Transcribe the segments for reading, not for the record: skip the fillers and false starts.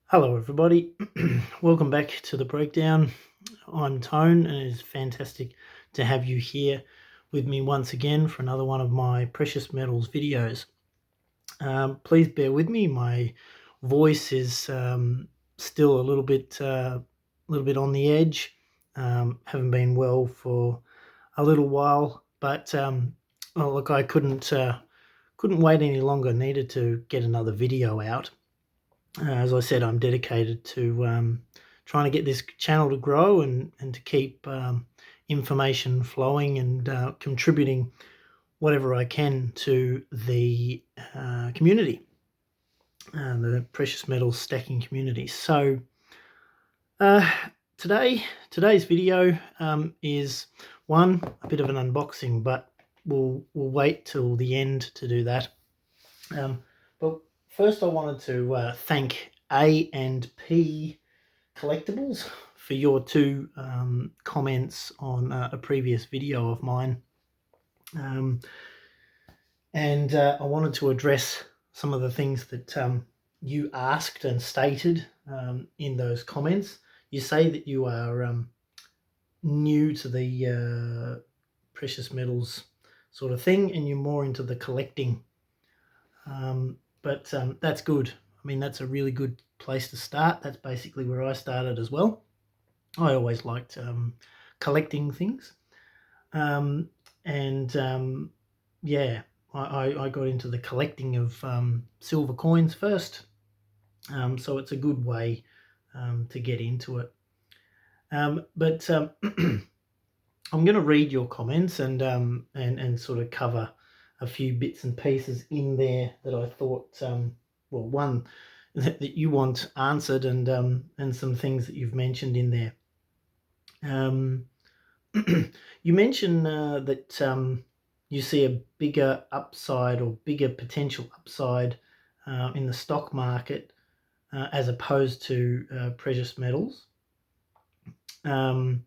Hello, everybody. Welcome back to the breakdown. I'm Tone, and it is fantastic to have you here with me once again for another one of my precious metals videos. Please bear with me. My voice is still a little bit on the edge. Haven't been well for a little while, but well, look, I couldn't wait any longer. Needed to get another video out. As I said, I'm dedicated to trying to get this channel to grow and to keep information flowing and contributing whatever I can to the community, the precious metals stacking community. So uh, today's video is a bit of an unboxing, but we'll wait till the end to do that. But first, I wanted to thank A&P Collectibles for your two comments on a previous video of mine. And I wanted to address some of the things that you asked and stated in those comments. You say that you are new to the precious metals sort of thing, and you're more into the collecting. But that's good. I mean, that's a really good place to start. That's basically where I started as well. I always liked collecting things. And yeah, I got into the collecting of silver coins first. So it's a good way to get into it. But I'm going to read your comments and sort of cover a few bits and pieces in there that I thought, one that you want answered, and some things that you've mentioned in there. You mentioned that you see a bigger upside or bigger potential upside in the stock market as opposed to precious metals. And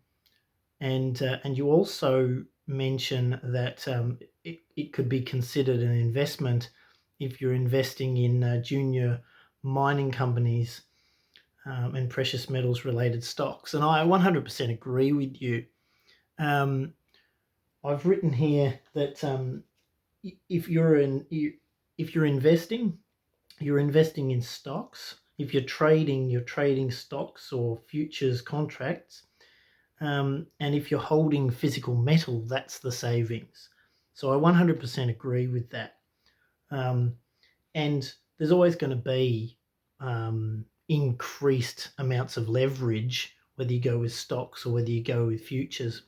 you also mention that it could be considered an investment if you're investing in junior mining companies and precious metals related stocks. And I 100% agree with you. I've written here that if you're investing, you're investing in stocks. If you're trading stocks or futures contracts. And if you're holding physical metal, that's the savings. So I 100% agree with that. And there's always going to be increased amounts of leverage, whether you go with stocks or whether you go with futures.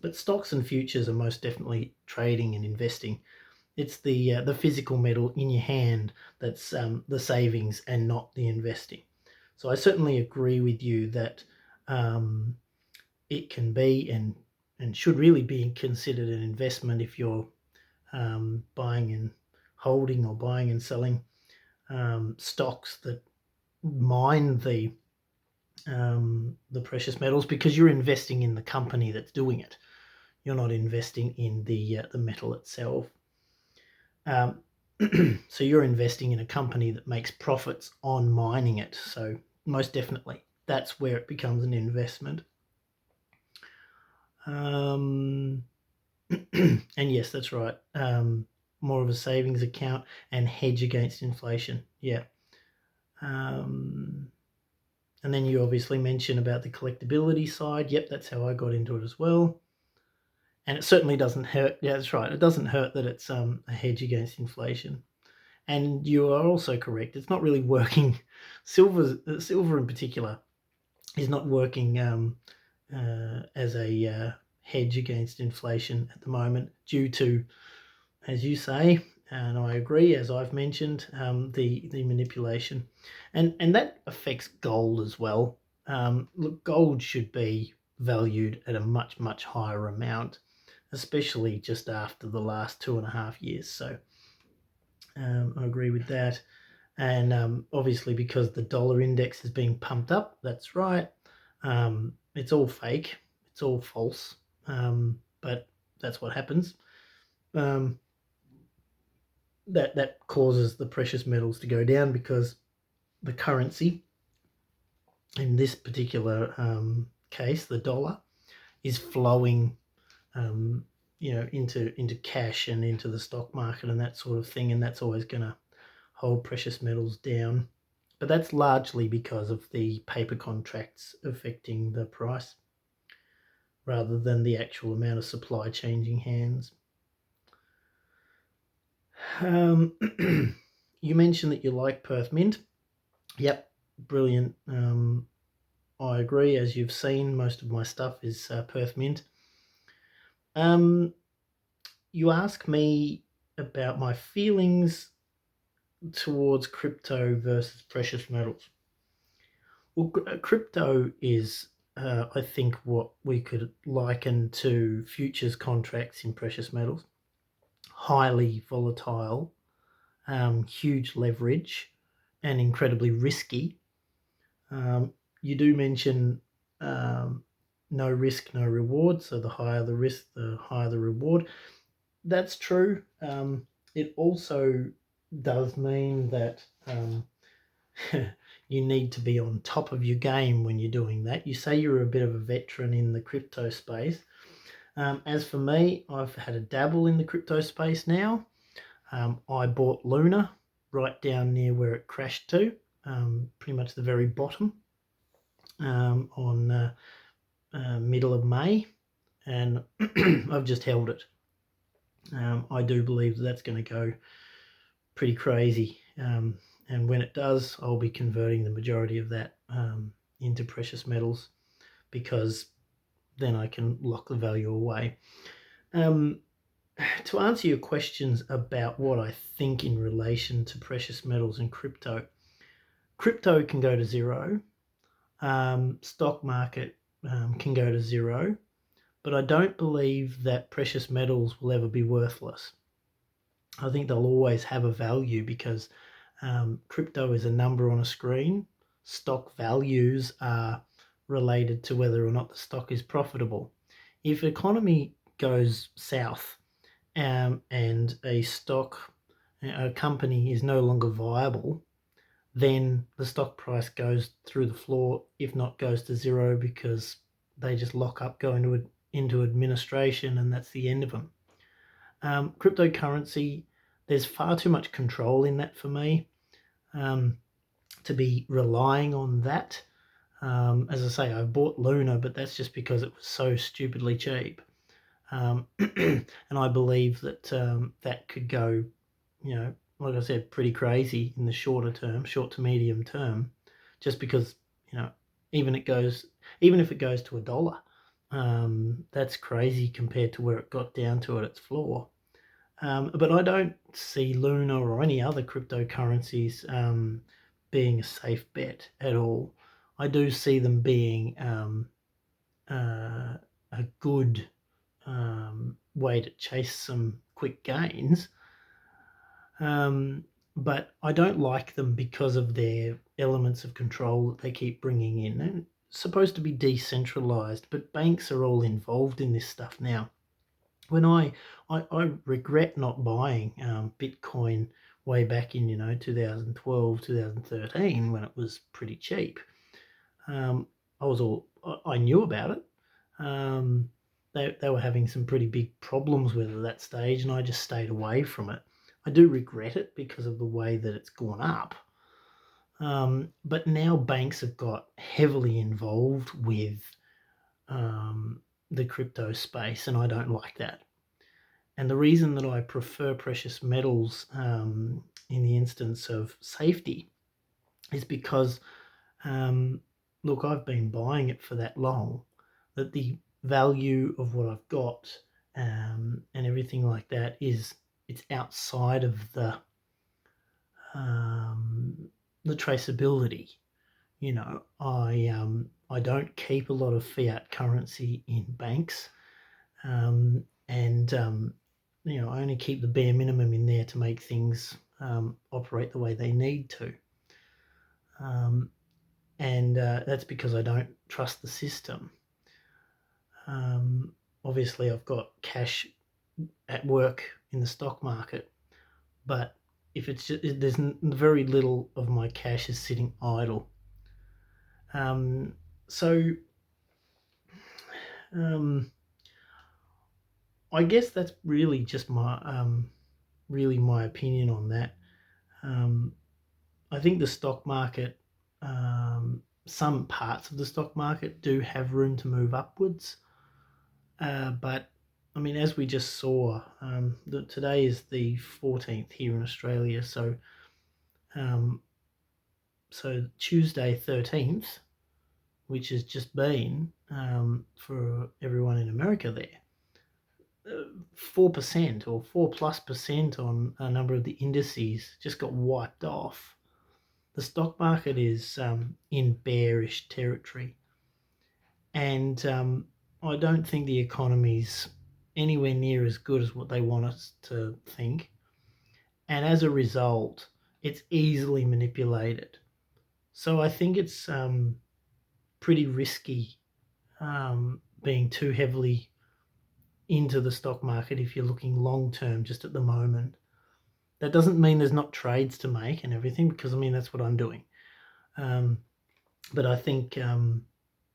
But stocks and futures are most definitely trading and investing. It's the physical metal in your hand that's the savings and not the investing. So I certainly agree with you that it can be and should really be considered an investment if you're buying and holding or buying and selling stocks that mine the precious metals, because you're investing in the company that's doing it. You're not investing in the metal itself. So you're investing in a company that makes profits on mining it. So most definitely, that's where it becomes an investment. And yes, that's right. More of a savings account and hedge against inflation. Yeah. And then you obviously mention about the collectability side. Yep, that's how I got into it as well. And it certainly doesn't hurt. Yeah, that's right. It doesn't hurt that it's a hedge against inflation. And you are also correct. It's not really working. Silver in particular is not working as a hedge against inflation at the moment due to, as you say, and I agree, as I've mentioned, the manipulation. And that affects gold as well. Look, gold should be valued at a much, much higher amount, especially just after the last 2.5 years. So I agree with that. And obviously, because the dollar index is being pumped up, that's right. It's all fake. It's all false. But that's what happens. That causes the precious metals to go down because the currency in this particular case, the dollar is flowing, into cash and into the stock market and that sort of thing, and that's always going to hold precious metals down. But that's largely because of the paper contracts affecting the price rather than the actual amount of supply changing hands. You mentioned that you like Perth Mint. Yep, brilliant. I agree. As you've seen, most of my stuff is Perth Mint. You ask me about my feelings towards crypto versus precious metals. Well, crypto is, I think, what we could liken to futures contracts in precious metals. Highly volatile, huge leverage, and incredibly risky. You do mention no risk, no reward. So the higher the risk, the higher the reward. That's true. It also does mean that you need to be on top of your game when you're doing that. You say you're a bit of a veteran in the crypto space. As for me, I've had a dabble in the crypto space now. I bought Luna right down near where it crashed to, pretty much the very bottom, on middle of May, and I've just held it. I do believe that's going to go pretty crazy, and when it does, I'll be converting the majority of that into precious metals, because then I can lock the value away. To answer your questions about what I think in relation to precious metals and crypto can go to zero. Stock market can go to zero, but I don't believe that precious metals will ever be worthless. I think they'll always have a value, because crypto is a number on a screen. Stock values are related to whether or not the stock is profitable. If the economy goes south, and a company is no longer viable, then the stock price goes through the floor, if not goes to zero, because they just lock up, go into administration, and that's the end of them. Cryptocurrency, there's far too much control in that for me to be relying on that. As I say, I bought Luna, but that's just because it was so stupidly cheap. And I believe that that could go, like I said, pretty crazy in the short to medium term, just because, even if it goes to $1, that's crazy compared to where it got down to at its floor. But I don't see Luna or any other cryptocurrencies being a safe bet at all. I do see them being a good way to chase some quick gains. But I don't like them because of their elements of control that they keep bringing in. And it's supposed to be decentralized, but banks are all involved in this stuff now. When I regret not buying Bitcoin way back in 2012, 2013, when it was pretty cheap. I knew about it. They were having some pretty big problems with it at that stage, and I just stayed away from it. I do regret it because of the way that it's gone up. But now banks have got heavily involved with the crypto space, and I don't like that. And the reason that I prefer precious metals in the instance of safety is because, look, I've been buying it for that long that the value of what I've got and everything like that it's outside of the traceability. I don't keep a lot of fiat currency in banks, and I only keep the bare minimum in there to make things operate the way they need to. And that's because I don't trust the system. Obviously, I've got cash at work in the stock market, but if it's just, there's very little of my cash is sitting idle. So I guess that's really just my opinion on that. I think the stock market, some parts of the stock market do have room to move upwards, but I mean, as we just saw, today is the 14th here in Australia, so Tuesday 13th, which has just been, for everyone in America there, 4% or 4+% on a number of the indices just got wiped off. The stock market is in bearish territory, and I don't think the economy's anywhere near as good as what they want us to think, and as a result, it's easily manipulated. So I think it's pretty risky being too heavily into the stock market if you're looking long term just at the moment. That doesn't mean there's not trades to make and everything, because I mean that's what I'm doing. But I think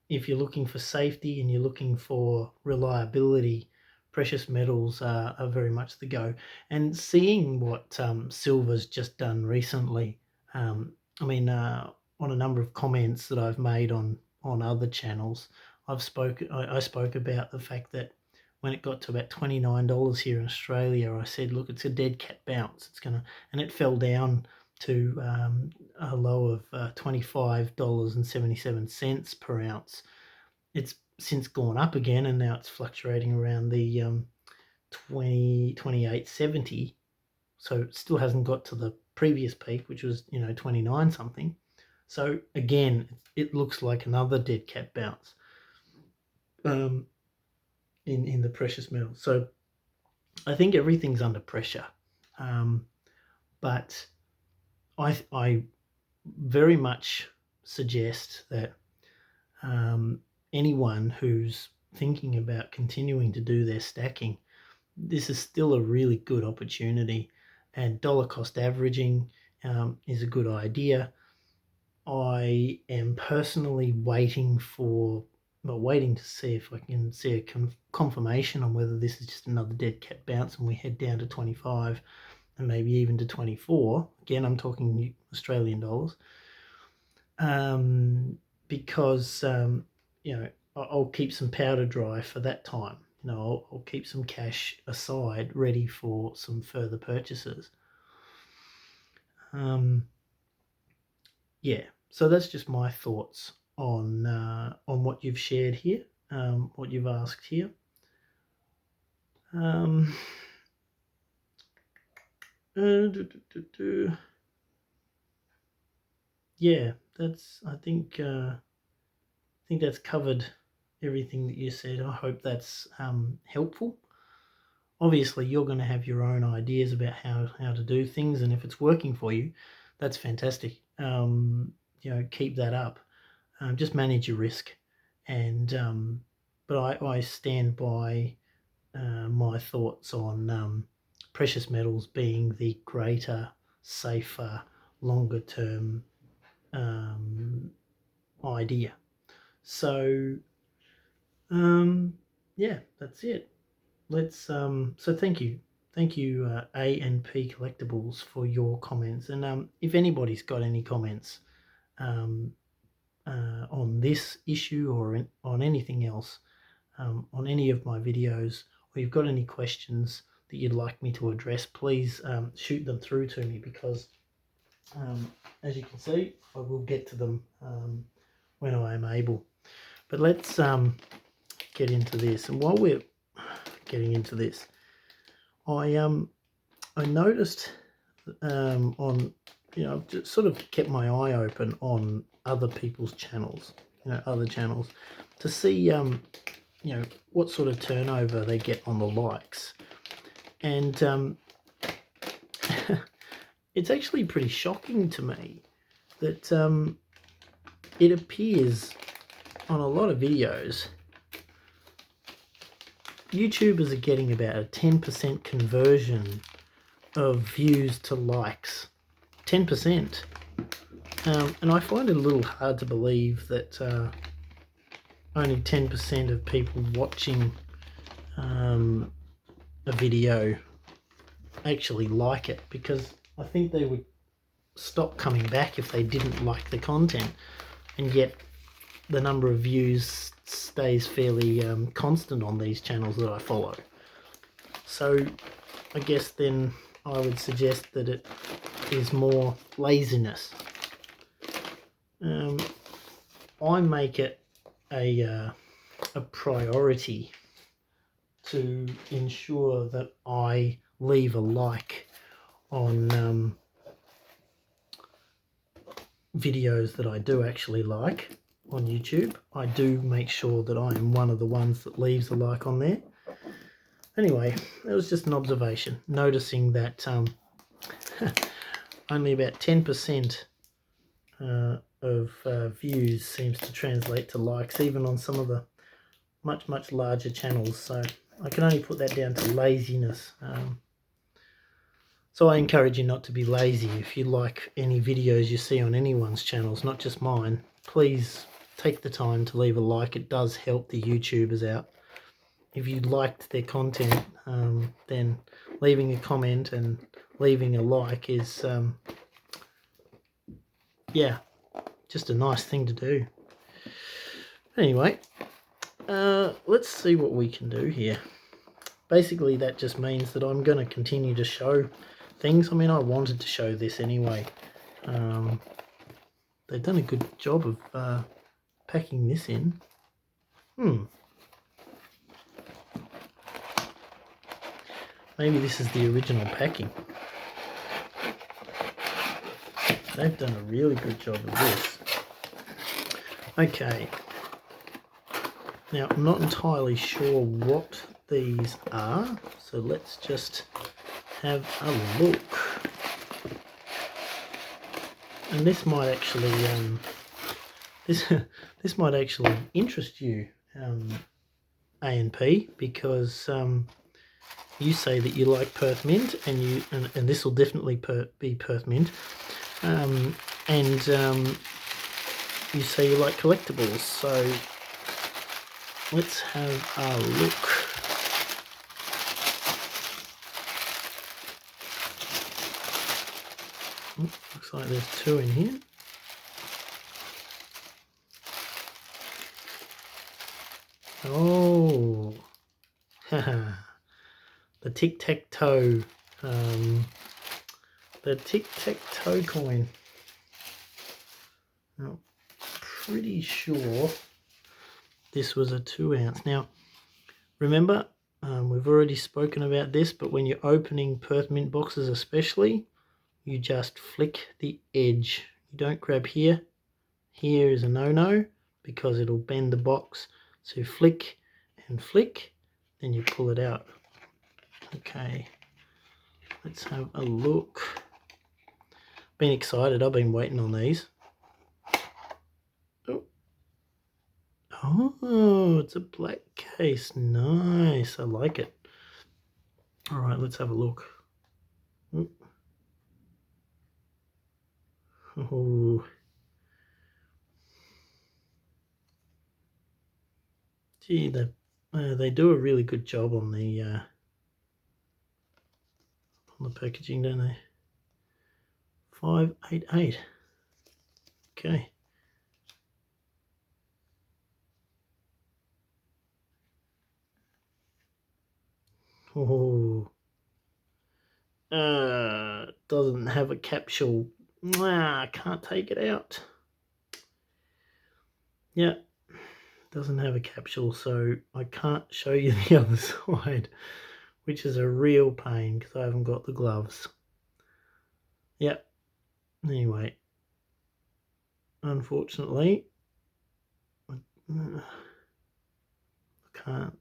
if you're looking for safety and you're looking for reliability, precious metals are very much the go. And seeing what silver's just done recently, I mean, on a number of comments that I've made on other channels, I spoke about the fact that when it got to about $29 here in Australia, I said, look, it's a dead cat bounce. And it fell down to a low of $25.77 per ounce. It's since gone up again, and now it's fluctuating around the 28.70. So it still hasn't got to the previous peak, which was 29 something. So again, it looks like another dead cat bounce in the precious metals. So I think everything's under pressure, but I very much suggest that anyone who's thinking about continuing to do their stacking, this is still a really good opportunity, and dollar cost averaging is a good idea. I am personally waiting to see if I can see a confirmation on whether this is just another dead cat bounce and we head down to 25 and maybe even to 24. Again, I'm talking Australian dollars, because I'll keep some powder dry for that time. I'll keep some cash aside ready for some further purchases. Yeah, so that's just my thoughts on what you've shared here, what you've asked here. Yeah, I think that's covered everything that you said. I hope that's helpful. Obviously, you're going to have your own ideas about how to do things, and if it's working for you, that's fantastic. Keep that up. Just manage your risk, and but I stand by my thoughts on precious metals being the greater, safer, longer term idea. So yeah, that's it. Let's so thank you A&P Collectibles for your comments, and if anybody's got any comments on this issue or on anything else, on any of my videos, or you've got any questions that you'd like me to address, please shoot them through to me, because as you can see, I will get to them when I am able. But let's get into this. And while we're getting into this, I noticed on I've just sort of kept my eye open on other people's channels, other channels, to see what sort of turnover they get on the likes, and it's actually pretty shocking to me that it appears on a lot of videos YouTubers are getting about a 10% conversion of views to likes. 10%. And I find it a little hard to believe that only 10% of people watching a video actually like it, because I think they would stop coming back if they didn't like the content, and yet the number of views stays fairly constant on these channels that I follow. So I guess then I would suggest that it is more laziness. I make it a priority to ensure that I leave a like on videos that I do actually like on YouTube. I do make sure that I am one of the ones that leaves a like on there. Anyway, that was just an observation, noticing that only about 10% of views seems to translate to likes, even on some of the much larger channels. So I can only put that down to laziness. So I encourage you not to be lazy. If you like any videos you see on anyone's channels, not just mine, please take the time to leave a like. It does help the YouTubers out. If you liked their content, then leaving a comment and leaving a like is, yeah, just a nice thing to do. Anyway, let's see what we can do here. Basically, that just means that I'm going to continue to show things. I mean, I wanted to show this anyway. They've done a good job of packing this in. Maybe this is the original packing. They've done a really good job of this. Okay. Now, I'm not entirely sure what these are, so let's just have a look. And this might actually this might actually interest you, A&P, because you say that you like Perth mint, and this will definitely be Perth mint, and you say you like collectibles. So let's have a look. Looks like there's two in here. Oh, the tic-tac-toe, the tic-tac-toe coin. Now, pretty sure this was a 2 ounce. Now, remember, we've already spoken about this, but when you're opening Perth mint boxes especially, you just flick the edge. You don't grab here. Here is a no-no, because it'll bend the box. So flick and flick, then you pull it out. Okay, let's have a look. Been excited. I've been waiting on these. Oh, it's a black case. Nice. I like it. All right, let's have a look. Oh. Gee, they do a really good job on the packaging, don't they? 588. Okay. Oh. Doesn't have a capsule. I can't take it out. Yeah, doesn't have a capsule, so I can't show you the other side, which is a real pain because I haven't got the gloves. Yep. Anyway, unfortunately, I can't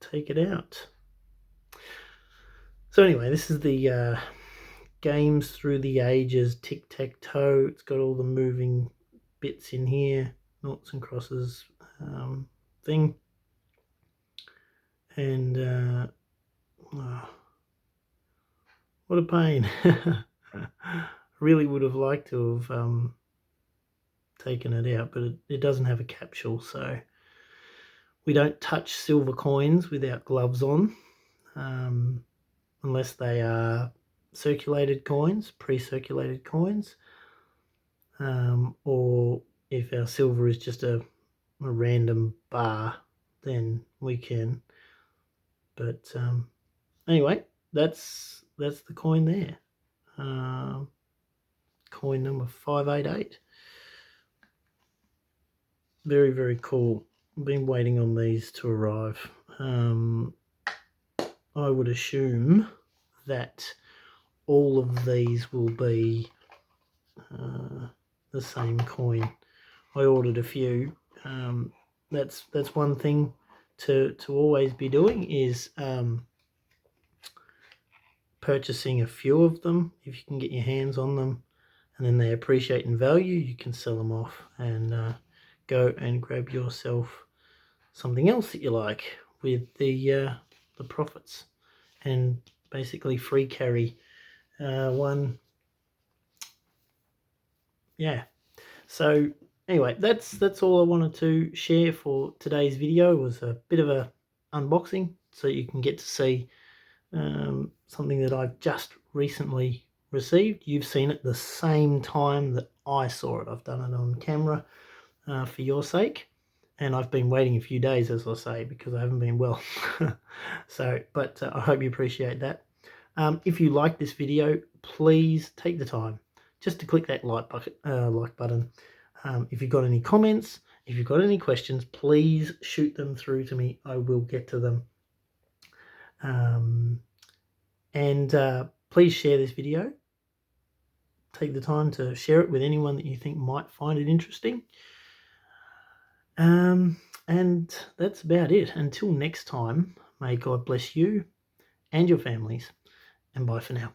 take it out. So anyway, this is the Games Through the Ages tic-tac-toe. It's got all the moving bits in here, noughts and crosses thing, and oh, what a pain. Really would have liked to have taken it out, but it doesn't have a capsule, so we don't touch silver coins without gloves on, unless they are circulated coins, pre-circulated coins, or if our silver is just a random bar, then we can. But anyway, that's the coin there. Coin number 588. Very, very cool. I've been waiting on these to arrive. I would assume that all of these will be the same coin. I ordered a few. That's one thing to always be doing, is purchasing a few of them if you can get your hands on them, and then they appreciate in value, you can sell them off and go and grab yourself something else that you like with the profits, and basically free carry one. Yeah, so anyway, that's all I wanted to share for today's video. It was a bit of a unboxing so you can get to see something that I've just recently received. You've seen it the same time that I saw it. I've done it on camera for your sake, and I've been waiting a few days, as I say, because I haven't been well. So, but I hope you appreciate that. If you like this video, please take the time just to click that like button. If you've got any comments, if you've got any questions, please shoot them through to me. I will get to them. And please share this video. Take the time to share it with anyone that you think might find it interesting. And that's about it. Until next time, may God bless you and your families, and bye for now.